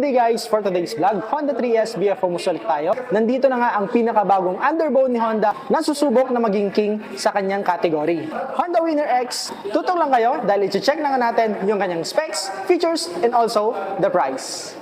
Good day guys! For today's vlog, Honda 3S BFO ulit tayo. Nandito na nga ang pinakabagong underbone ni Honda na susubok na maging king sa kanyang category. Honda Winner X, tutong lang kayo dahil i-check na nga natin yung kanyang specs, features, and also the price.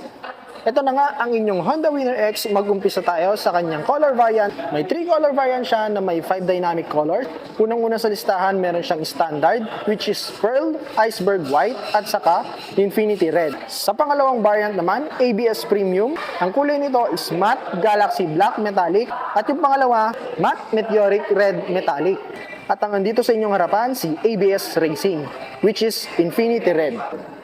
Ito na nga ang inyong Honda Winner X. Mag-umpisa tayo sa kanyang color variant. May 3 color variant siya na may 5 dynamic colors. Unang-una sa listahan, meron siyang standard, which is Pearl, Iceberg White, at saka Infinity Red. Sa pangalawang variant naman, ABS Premium. Ang kulay nito is Matte Galaxy Black Metallic. At yung pangalawa, Matte Meteoric Red Metallic. At ang andito sa inyong harapan, si ABS Racing, which is Infinity Red.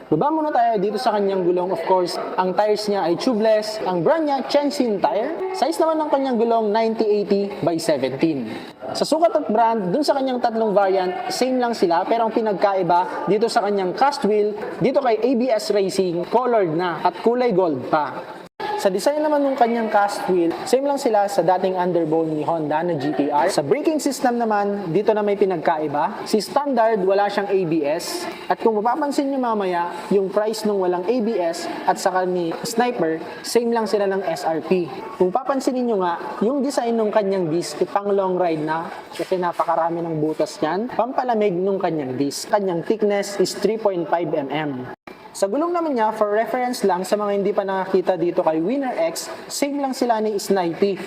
Baba muna tayo dito sa kanyang gulong. Of course, ang tires niya ay tubeless. Ang brand niya, Chensin Tire. Size naman ng kanyang gulong, 9080 by 17. Sa sukat at brand, dun sa kanyang tatlong variant, same lang sila. Pero ang pinagkaiba, dito sa kanyang cast wheel, dito kay ABS Racing, colored na at kulay gold pa. Sa design naman ng kanyang cast wheel, same lang sila sa dating underbone ni Honda na GTR. Sa braking system naman, dito na may pinagkaiba. Si standard, wala siyang ABS. At kung mapapansin nyo mamaya, yung price nung walang ABS at saka ni Sniper, same lang sila ng SRP. Kung papansinin nyo nga, yung design ng kanyang disc, pang long ride na, kasi napakarami ng butas niyan, pampalamig ng kanyang disc. Kanyang thickness is 3.5 mm. Sa gulong naman niya, for reference lang sa mga hindi pa nakakita dito kay Winner X, same lang sila ni Snipey.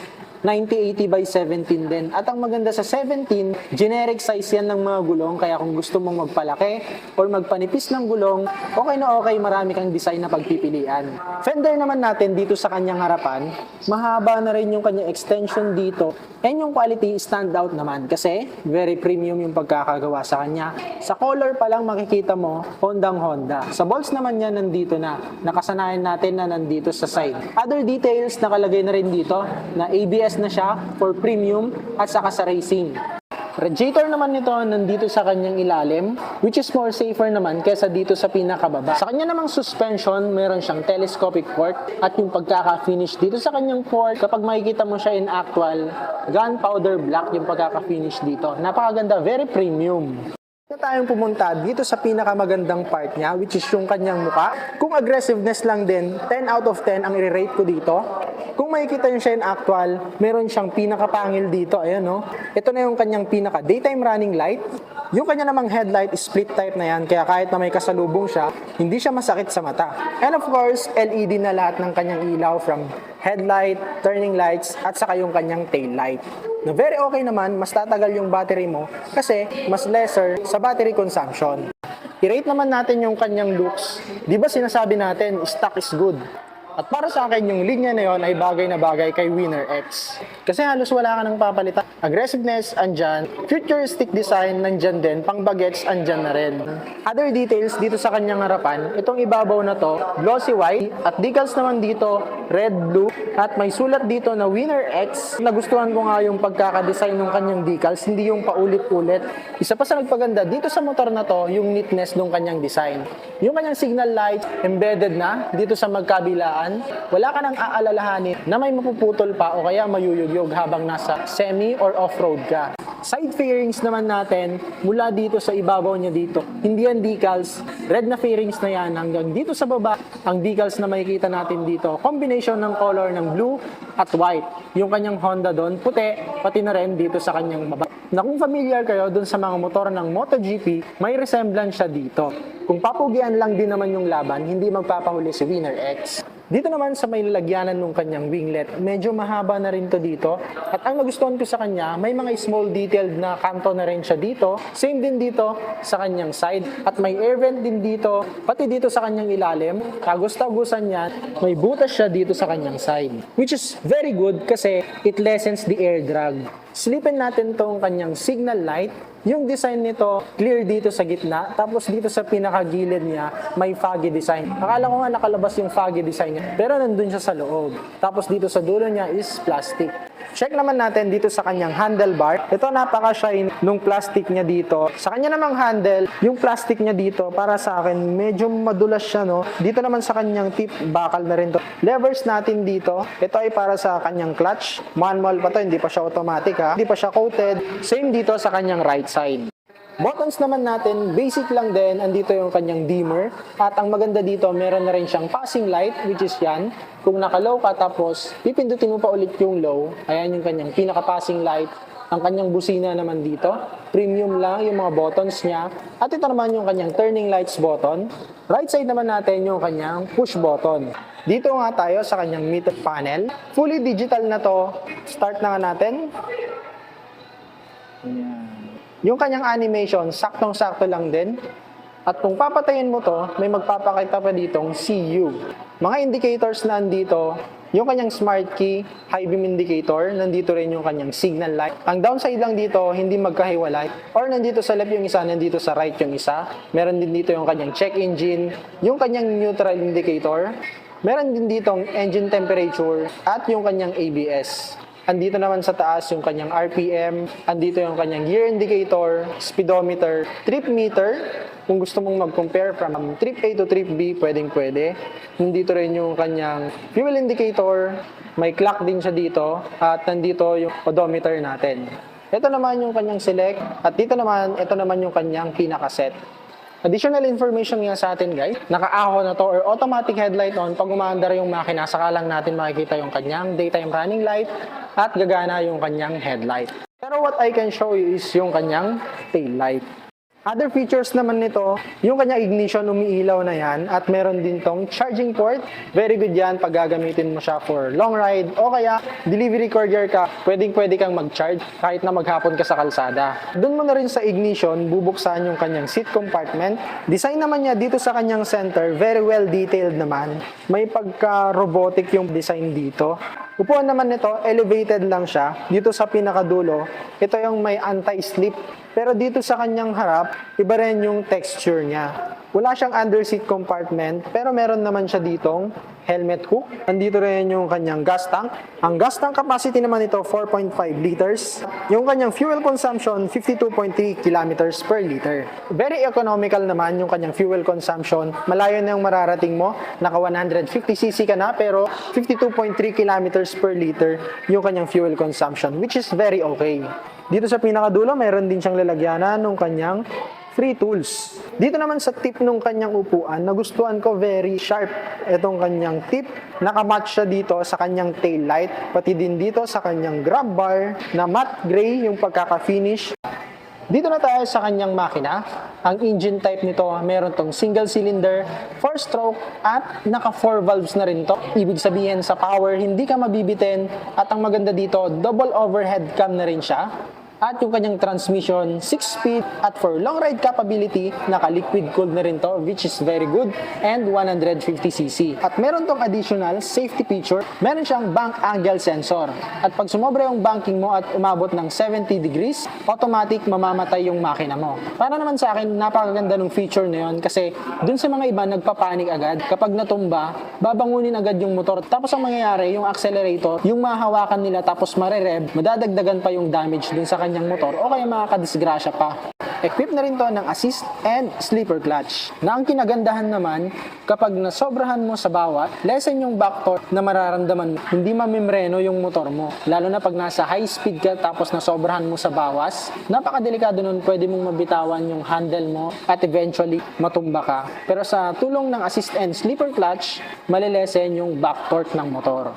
9080 by 17 din. At ang maganda sa 17, generic size yan ng mga gulong. Kaya kung gusto mong magpalaki or magpanipis ng gulong, okay na okay, marami kang design na pagpipilian. Fender naman natin dito sa kanyang harapan, mahaba na rin yung kanyang extension dito. And yung quality stand out naman kasi very premium yung pagkakagawa sa kanya. Sa color pa lang makikita mo, Hondang Honda. Sa bolts naman niya nandito na. Nakasanayan natin na nandito sa side. Other details nakalagay na rin dito na ABS na siya for premium at saka sa racing. Radiator naman nito nandito sa kanyang ilalim, which is more safer naman kesa dito sa pinakababa. Sa kanya namang suspension, meron siyang telescopic port at yung pagkaka-finish dito sa kanyang port, kapag makikita mo siya in actual, gunpowder black yung pagkaka-finish dito. Napakaganda, very premium. Na tayong pumunta dito sa pinakamagandang part niya, which is yung kanyang muka. Kung aggressiveness lang din, 10 out of 10 ang i-rate ko dito. Kung makikita nyo siya in actual, meron siyang pinakapangil dito. Ayan, no? Ito na yung kanyang pinaka daytime running light. Yung kanya namang headlight is split type na yan, kaya kahit na may kasalubong siya, hindi siya masakit sa mata. And of course, LED na lahat ng kanyang ilaw from headlight, turning lights, at saka yung kanyang tail light. Na very okay naman, mas tatagal yung battery mo kasi mas lesser sa battery consumption. I-rate naman natin yung kanyang looks. Di ba sinasabi natin, stock is good? At para sa akin, yung linya na yon ay bagay na bagay kay Winner X. Kasi halos wala ka nang papalitan. Aggressiveness, andyan. Futuristic design, nandyan din. Pang bagets, andyan na rin. Other details dito sa kanyang harapan, itong ibabaw na to, glossy white. At decals naman dito, red, blue. At may sulat dito na Winner X. Nagustuhan ko nga yung pagkakadesign ng kanyang decals, hindi yung paulit-ulit. Isa pa sa nagpaganda dito sa motor na to, yung neatness ng kanyang design. Yung kanyang signal light, embedded na dito sa magkabilaan. Wala ka nang aalalahanin na may mapuputol pa o kaya mayuyugyog habang nasa semi or off-road ka. Side fairings naman natin, mula dito sa ibabaw niya dito, hindi yan decals, red na fairings na yan hanggang dito sa baba, ang decals na makikita natin dito, combination ng color ng blue at white. Yung kanyang Honda doon, puti, pati na rin dito sa kanyang baba. Na kung familiar kayo doon sa mga motor ng MotoGP, may resemblance siya dito. Kung papugian lang din naman yung laban, hindi magpapahuli si Winner X. Dito naman sa may lalagyanan ng kanyang winglet, medyo mahaba na rin to dito. At ang nagustuhan ko sa kanya, may mga small detailed na kanto na rin siya dito. Same din dito sa kanyang side. At may air vent din dito, pati dito sa kanyang ilalim. Kagusta-gusan niya, may butas siya dito sa kanyang side. Which is very good kasi it lessens the air drag. Silipin natin tong kanyang signal light. Yung design nito, clear dito sa gitna. Tapos dito sa pinakagilid niya, may foggy design. Akala ko nga nakalabas yung foggy design niya. Pero nandun siya sa loob. Tapos dito sa dulo niya is plastic. Check naman natin dito sa kanyang handlebar. Ito napaka-shine nung plastic niya dito. Sa kanya namang handle, yung plastic niya dito, para sa akin, medyo madulas siya, no? Dito naman sa kanyang tip, bakal na rin to. Levers natin dito. Ito ay para sa kanyang clutch. Manual pa to, hindi pa siya automatic, ha? Hindi pa siya coated. Same dito sa kanyang right side. Buttons naman natin, basic lang din. Andito yung kanyang dimmer. At ang maganda dito, meron na rin siyang passing light, which is yan. Kung naka-low ka tapos pipindutin mo pa ulit yung low, ayan yung kanyang pinaka-passing light. Ang kanyang busina naman dito, premium lang yung mga buttons niya. At ito naman yung kanyang turning lights button. Right side naman natin yung kanyang push button. Dito nga tayo sa kanyang meter panel. Fully digital na to. Start na nga natin. Yung kanyang animation, saktong-sakto lang din. At kung papatayin mo to, may magpapakita pa ditong CU. Mga indicators na andito, yung kanyang smart key, high beam indicator, nandito rin yung kanyang signal light. Ang downside lang dito, hindi magkahiwalay. Or nandito sa left yung isa, nandito sa right yung isa. Meron din dito yung kanyang check engine, yung kanyang neutral indicator. Meron din ditong engine temperature at yung kanyang ABS. Andito naman sa taas yung kanyang RPM, andito yung kanyang gear indicator, speedometer, trip meter. Kung gusto mong mag-compare from trip A to trip B, pwedeng-pwede. Nandito rin yung kanyang fuel indicator, may clock din siya dito, at nandito yung odometer natin. Ito naman yung kanyang select, at dito naman, ito naman yung kanyang pinaka-set. Additional information nga sa atin guys, naka-aho na to or automatic headlight on. Pag umaandar yung makina, saka lang natin makikita yung kanyang daytime running light at gagana yung kanyang headlight. Pero what I can show you is yung kanyang tail light. Other features naman nito, yung kanyang ignition umiilaw na yan at meron din tong charging port. Very good yan pag gagamitin mo siya for long ride o kaya delivery courier ka, pwedeng-pwede kang mag-charge kahit na maghapon ka sa kalsada. Doon mo na rin sa ignition, bubuksan yung kanyang seat compartment. Design naman niya dito sa kanyang center, very well detailed naman. May pagka-robotic yung design dito. Upuan naman nito, elevated lang siya. Dito sa pinakadulo, ito yung may anti-slip. Pero dito sa kanyang harap, iba rin yung texture niya. Wala siyang underseat compartment, pero meron naman siya ditong helmet hook. Nandito rin yung kanyang gas tank. Ang gas tank capacity naman ito, 4.5 liters. Yung kanyang fuel consumption, 52.3 kilometers per liter. Very economical naman yung kanyang fuel consumption. Malayo na yung mararating mo. Naka 150cc ka na, pero 52.3 kilometers per liter yung kanyang fuel consumption, which is very okay. Dito sa pinakadulo, mayroon din siyang lalagyanan ng kanyang free tools. Dito naman sa tip ng kanyang upuan, nagustuhan ko very sharp itong kanyang tip. Nakamatch siya dito sa kanyang tail light, pati din dito sa kanyang grab bar na matte gray yung pagkaka-finish. Dito na tayo sa kanyang makina. Ang engine type nito, meron tong single cylinder, 4-stroke, at naka 4 valves na rin to. Ibig sabihin sa power, hindi ka mabibitin. At ang maganda dito, double overhead cam na rin siya. At yung kanyang transmission, 6-speed, at for long ride capability, naka-liquid cooled na rin to, which is very good, and 150cc. At meron tong additional safety feature, meron siyang bank angle sensor. At pag sumobra yung banking mo at umabot ng 70 degrees, automatic mamamatay yung makina mo. Para naman sa akin, napakaganda ng feature na yun kasi dun sa mga iba nagpapanik agad. Kapag natumba, babangunin agad yung motor. Tapos ang mangyayari, yung accelerator, yung mahawakan nila tapos mare-rev, madadagdagan pa yung damage dun sa kanyang motor o kaya makakadisgrasya pa. Equip na rin to ng assist and sleeper clutch. Na ang kinagandahan naman, kapag nasobrahan mo sa bawat, lessen yung back torque na mararamdaman mo. Hindi mamimreno yung motor mo. Lalo na pag nasa high speed ka tapos nasobrahan mo sa bawas, napakadelikado nun, pwede mong mabitawan yung handle mo at eventually matumba ka. Pero sa tulong ng assist and sleeper clutch, malilesen yung back torque ng motor.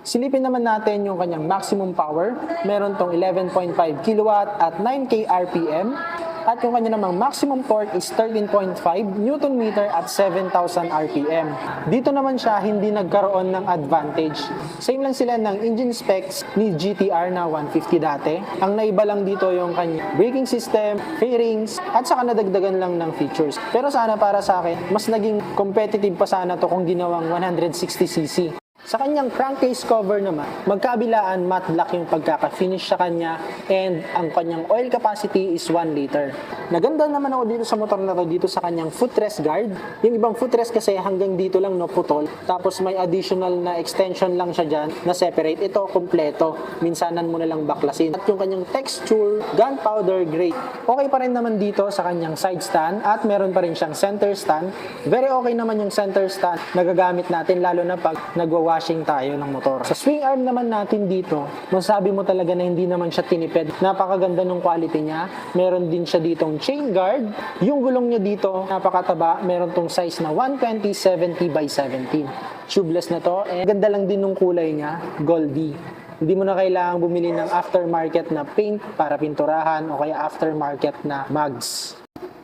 Silipin naman natin yung kanyang maximum power. Meron tong 11.5 kW at 9K RPM. At yung kanya namang maximum torque is 13.5 Nm at 7,000 RPM. Dito naman siya hindi nagkaroon ng advantage. Same lang sila ng engine specs ni GTR na 150 dati. Ang naiba lang dito yung kanyang braking system, fairings, at saka nadagdagan lang ng features. Pero sana para sa akin, mas naging competitive pa sana to kung ginawang 160cc. Sa kanyang crankcase cover naman, magkabilaan matte black yung pagkaka-finish sa kanya and ang kanyang oil capacity is 1 liter. Naganda naman ako dito sa motor na to, dito sa kanyang footrest guard. Yung ibang footrest kasi hanggang dito lang no putol, tapos may additional na extension lang siya dyan na separate. Ito kompleto, minsanan mo na lang baklasin. At yung kanyang texture, gunpowder gray. Okay pa rin naman dito sa kanyang side stand at meron pa rin siyang center stand. Very okay naman yung center stand na gagamit natin lalo na pag nagwa magwa-washing tayo ng motor. Sa swing arm naman natin dito, masasabi mo talaga na hindi naman siya tinipid. Napakaganda ng quality niya. Meron din siya ditong chain guard. Yung gulong niya dito, napakataba. Meron tong size na 120/70 by 17. Tubeless na to. Ganda lang din ng kulay niya, goldy. Hindi mo na kailangang bumili ng aftermarket na paint para pinturahan o kaya aftermarket na mugs.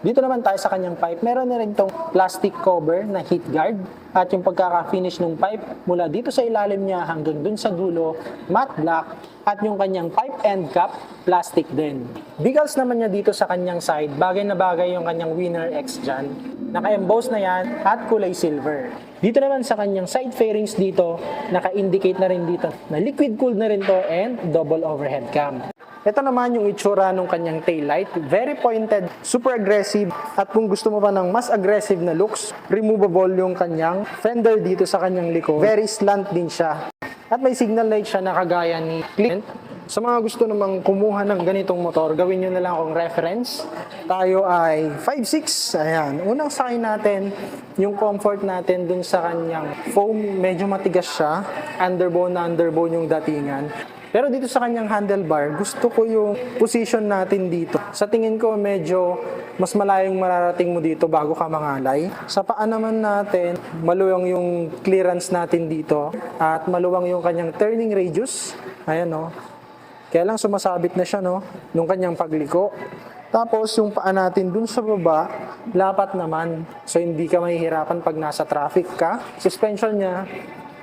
Dito naman tayo sa kanyang pipe. Meron na rin tong plastic cover na heat guard at yung pagkaka-finish ng pipe mula dito sa ilalim niya hanggang dun sa dulo, matte black at yung kanyang pipe end cap, plastic din. Decals naman niya dito sa kanyang side. Bagay na bagay yung kanyang Winner X dyan. Naka-emboss na yan at kulay silver. Dito naman sa kanyang side fairings dito, naka-indicate na rin dito na liquid cooled na rin to and double overhead cam. Ito naman yung itsura ng kanyang taillight. Very pointed, super aggressive. At kung gusto mo pa ng mas aggressive na looks, removable yung kanyang fender dito sa kanyang likod. Very slant din siya. At may signal light siya na kagaya ni Clint. Sa mga gusto namang kumuha ng ganitong motor, gawin nyo na lang akong reference. Tayo ay 5'6". Ayan. Unang sakay natin, yung comfort natin dun sa kanyang foam, medyo matigas siya. Underbone na underbone yung datingan. Pero dito sa kanyang handlebar, gusto ko yung position natin dito. Sa tingin ko, medyo mas malayong mararating mo dito bago ka mangalay. Sa paa naman natin, maluwang yung clearance natin dito. At maluwang yung kanyang turning radius. Ayan o. Kaya lang sumasabit na siya no, nung kanyang pagliko. Tapos yung paa natin dun sa baba, lapat naman. So hindi ka mahihirapan pag nasa traffic ka. Suspension niya,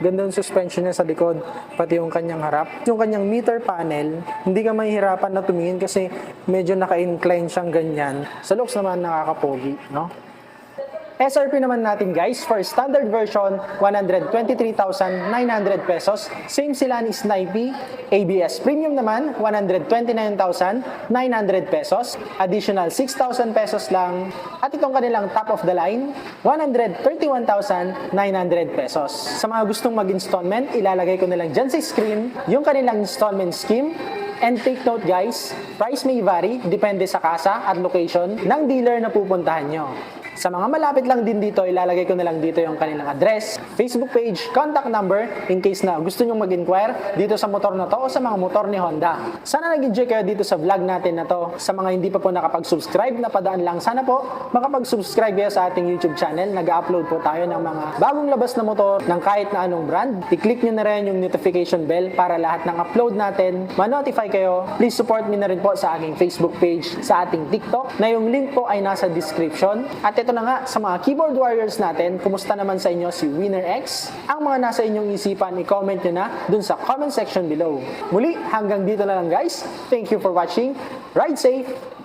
ganda yung suspension niya sa likod, pati yung kanyang harap. Yung kanyang meter panel, hindi ka mahihirapan na tumingin kasi medyo naka-incline siyang ganyan. Sa looks naman nakakapogi, no? SRP naman natin guys, for standard version, 123,900 pesos. Same sila ni Snipey. ABS Premium naman, 129,900 pesos. Additional 6,000 pesos lang. At itong kanilang top of the line, 131,900 pesos. Sa mga gustong mag-installment, ilalagay ko na lang dyan sa screen yung kanilang installment scheme. And take note guys, price may vary, depende sa kasa at location ng dealer na pupuntahan nyo. Sa mga malapit lang din dito, ilalagay ko na lang dito yung kanilang address, Facebook page, contact number, in case na gusto nyong mag-inquire dito sa motor na to o sa mga motor ni Honda. Sana nag-enjoy kayo dito sa vlog natin na to. Sa mga hindi pa po nakapag-subscribe na padaan lang, sana po makapag-subscribe kayo sa ating YouTube channel. Nag-upload po tayo ng mga bagong labas na motor ng kahit na anong brand. I-click nyo na rin yung notification bell para lahat ng upload natin ma-notify kayo. Please support me na rin po sa aking Facebook page, sa ating TikTok, na yung link po ay nasa description. At ito na nga, sa mga keyboard warriors natin, kumusta naman sa inyo si Winner X? Ang mga nasa inyong isipan, i-comment nyo na dun sa comment section below. Muli, hanggang dito na lang guys. Thank you for watching. Ride safe!